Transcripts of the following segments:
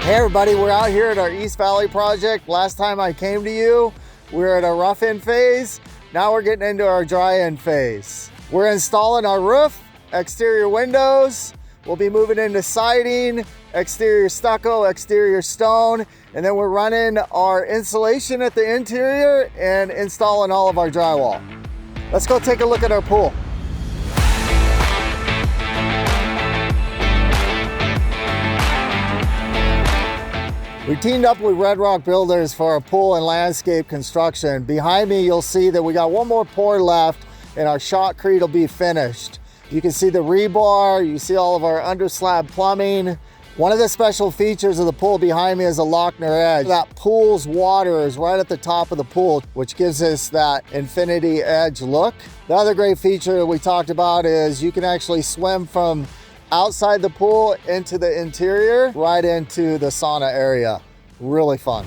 Hey everybody, we're out here at our East Valley project. Last time I came to you, we were at a rough-in phase. Now we're getting into our dry-in phase. We're installing our roof, exterior windows. We'll be moving into siding, exterior stucco, exterior stone, and then we're running our insulation at the interior and installing all of our drywall. Let's go take a look at our pool. We teamed up with Red Rock Builders for our pool and landscape construction. Behind me, you'll see that we got one more pour left and our shotcrete will be finished. You can see the rebar, you see all of our underslab plumbing. One of the special features of the pool behind me is a Lochner edge. That pool's water is right at the top of the pool, which gives us that infinity edge look. The other great feature we talked about is you can actually swim from outside the pool into the interior, right into the sauna area. Really fun.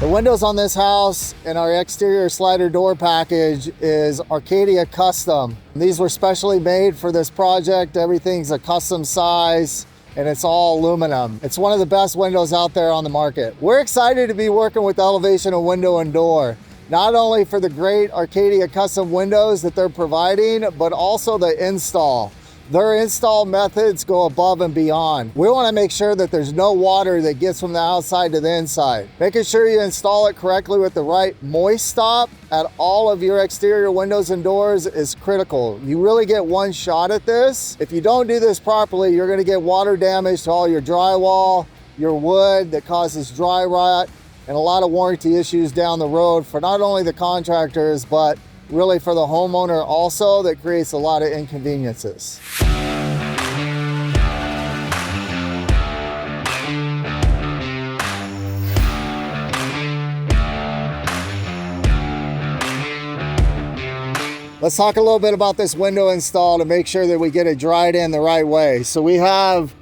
The windows on this house and our exterior slider door package is Arcadia custom. These were specially made for this project. Everything's a custom size, and it's all aluminum. It's one of the best windows out there on the market. We're excited to be working with Elevation of Window and Door, not only for the great Arcadia custom windows that they're providing, but also the install. Their install methods go above and beyond. We wanna make sure that there's no water that gets from the outside to the inside. Making sure you install it correctly with the right moist stop at all of your exterior windows and doors is critical. You really get one shot at this. If you don't do this properly, you're gonna get water damage to all your drywall, your wood that causes dry rot, and a lot of warranty issues down the road for not only the contractors, but really for the homeowner also. That creates a lot of inconveniences. Let's talk a little bit about this window install to make sure that we get it dried in the right way. So we have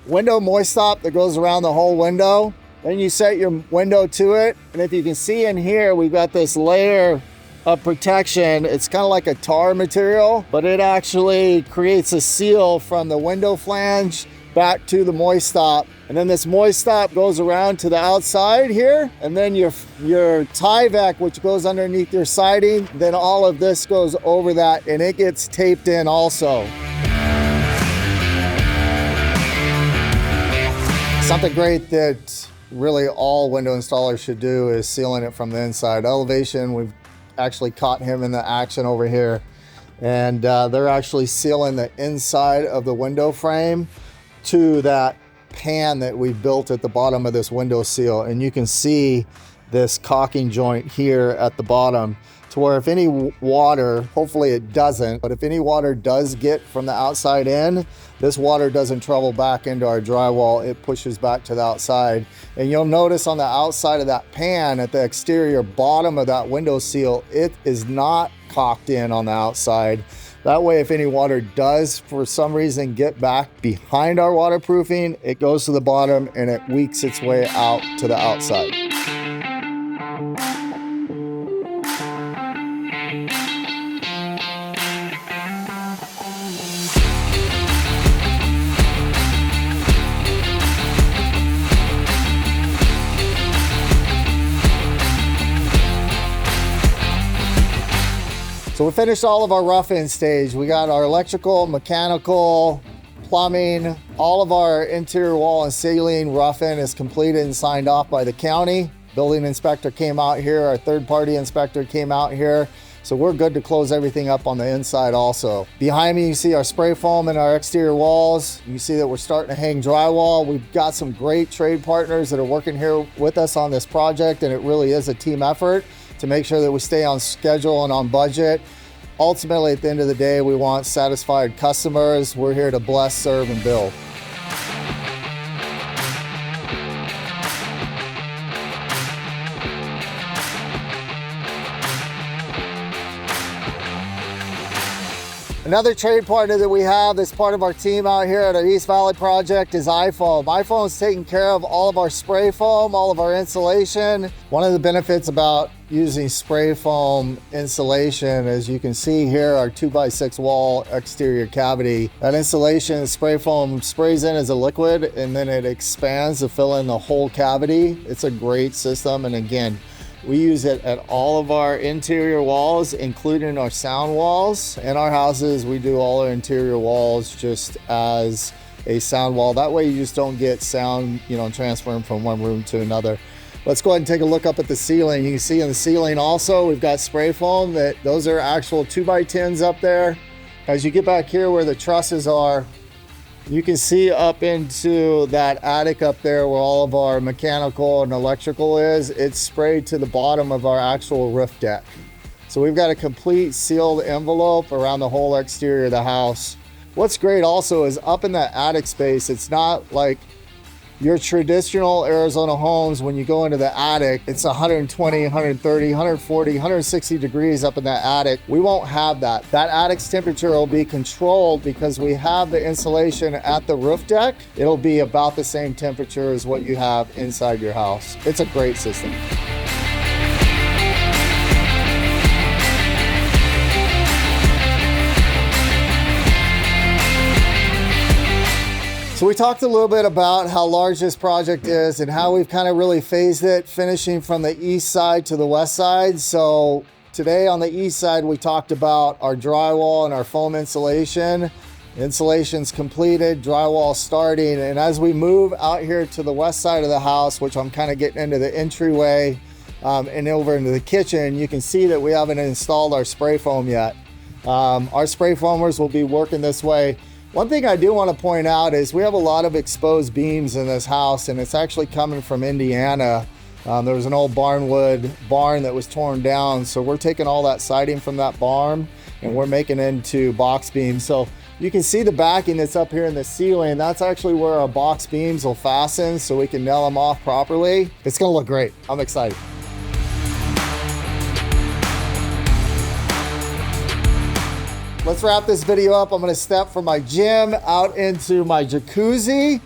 window moist stop that goes around the whole window. Then you set your window to it. And if you can see in here, we've got this layer of protection. It's kind of like a tar material, but it actually creates a seal from the window flange back to the moist stop. And then this moist stop goes around to the outside here. And then your Tyvek, which goes underneath your siding, then all of this goes over that and it gets taped in also. Something great that really all window installers should do is sealing it from the inside. Elevation, we've actually caught him in the action over here, and they're actually sealing the inside of the window frame to that pan that we built at the bottom of this window seal. And you can see this caulking joint here at the bottom, to where if any water, hopefully it doesn't, but if any water does get from the outside in, this water doesn't travel back into our drywall, it pushes back to the outside. And you'll notice on the outside of that pan at the exterior bottom of that window seal, it is not caulked in on the outside. That way, if any water does for some reason get back behind our waterproofing, it goes to the bottom and it weaks its way out to the outside. So we finished all of our rough-in stage. We got our electrical, mechanical, plumbing, all of our interior wall and ceiling rough-in is completed and signed off by the county. Building inspector came out here, our third-party inspector came out here. So we're good to close everything up on the inside also. Behind me, you see our spray foam and our exterior walls. You see that we're starting to hang drywall. We've got some great trade partners that are working here with us on this project, and it really is a team effort to make sure that we stay on schedule and on budget. Ultimately, at the end of the day, we want satisfied customers. We're here to bless, serve, and build. Another trade partner that we have that's part of our team out here at our East Valley project is iFoam. iFoam is taking care of all of our spray foam, all of our insulation. One of the benefits about using spray foam insulation, as you can see here, our 2x6 wall exterior cavity. That insulation, spray foam sprays in as a liquid and then it expands to fill in the whole cavity. It's a great system, and again, we use it at all of our interior walls, including our sound walls. In our houses, we do all our interior walls just as a sound wall. That way you just don't get sound, transferring from one room to another. Let's go ahead and take a look up at the ceiling. You can see in the ceiling also, we've got spray foam. Those are actual 2x10s up there. As you get back here where the trusses are, you can see up into that attic up there where all of our mechanical and electrical is. It's sprayed to the bottom of our actual roof deck. So we've got a complete sealed envelope around the whole exterior of the house. What's great also is up in that attic space, it's not like your traditional Arizona homes. When you go into the attic, it's 120, 130, 140, 160 degrees up in that attic. We won't have that. That attic's temperature will be controlled because we have the insulation at the roof deck. It'll be about the same temperature as what you have inside your house. It's a great system. So we talked a little bit about how large this project is and how we've kind of really phased it, finishing from the east side to the west side. So today on the east side, we talked about our drywall and our foam insulation. Insulation's completed, drywall starting. And as we move out here to the west side of the house, which I'm kind of getting into the entryway and over into the kitchen, you can see that we haven't installed our spray foam yet. Our spray foamers will be working this way. One thing I do want to point out is we have a lot of exposed beams in this house, and it's actually coming from Indiana. There was an old barnwood barn that was torn down, so we're taking all that siding from that barn and we're making it into box beams. So you can see the backing that's up here in the ceiling. That's actually where our box beams will fasten so we can nail them off properly. It's going to look great. I'm excited. Let's wrap this video up. I'm gonna step from my gym out into my jacuzzi,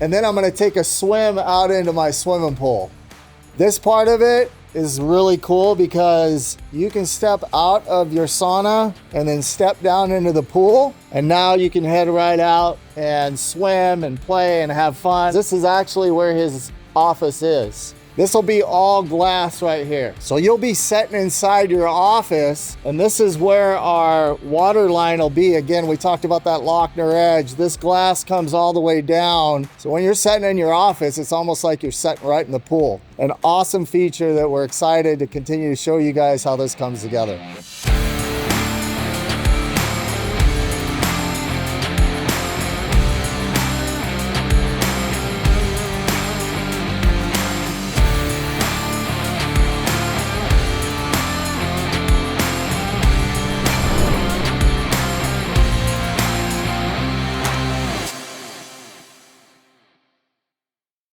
and then I'm gonna take a swim out into my swimming pool. This part of it is really cool because you can step out of your sauna and then step down into the pool, and now you can head right out and swim and play and have fun. This is actually where his office is. This will be all glass right here. So you'll be sitting inside your office, and this is where our water line will be. Again, we talked about that Lochner edge. This glass comes all the way down. So when you're sitting in your office, it's almost like you're sitting right in the pool. An awesome feature that we're excited to continue to show you guys how this comes together.